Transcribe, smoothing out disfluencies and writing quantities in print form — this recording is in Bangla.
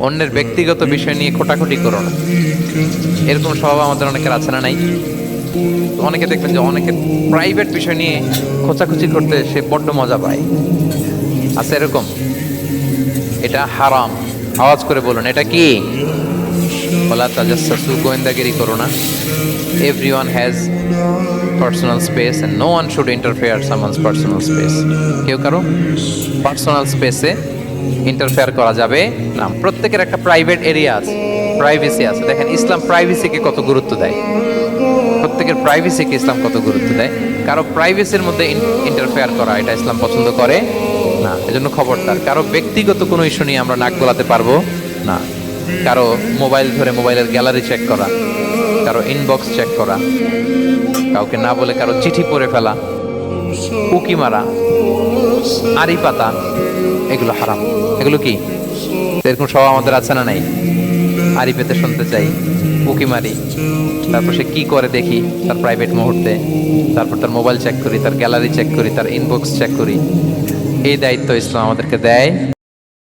অন্যের ব্যক্তিগত বিষয় নিয়ে খোটাখুটি করো না। এরকম স্বভাব আমাদের অনেকের আছে না নাই? অনেকে দেখবেন যে অনেকের প্রাইভেট বিষয় নিয়ে খোঁচাখুচি করতে সে বড্ড মজা পায়। আছে এরকম? এটা হারাম। আওয়াজ করে বলুন, এটা কি? বলা তাজাসসু, গোয়েন্দাগিরি করো না। Everyone has personal space and no one should interfere someone's personal space. কেউ কারো পার্সোনাল স্পেসে ইন্টারফেয়ার করা যাবে না। প্রত্যেকের একটা প্রাইভেট এরিয়া আছে, প্রাইভেসি আছে। দেখেন ইসলাম প্রাইভেসিকে কত গুরুত্ব দেয়। প্রত্যেকের প্রাইভেসিকে ইসলাম কত গুরুত্ব দেয়। কারো প্রাইভেসির মধ্যে ইন্টারফেয়ার করা এটা ইসলাম পছন্দ করে না। এজন্য খবরদার, কারো ব্যক্তিগত কোনো ইস্যু নিয়ে আমরা নাক গলাতে পারবো না। কারো মোবাইল ধরে মোবাইলের গ্যালারি চেক করা, কারো ইনবক্স চেক করা, কাউকে না বলে কারো চিঠি পড়ে ফেলা, উকি মারা, আড়ি পাতা, এগুলো হারাম। এগুলো কি? এরকম সব আমাদের আছে না নাই? আড়ি পেতে শুনতে চাই, উকি মারি, তারপর সে কি করে দেখি তার প্রাইভেট মুহূর্তে, তারপর তার মোবাইল চেক করি, তার গ্যালারি চেক করি, তার ইনবক্স চেক করি। এই দায়িত্ব ইসলাম আমাদেরকে দেয়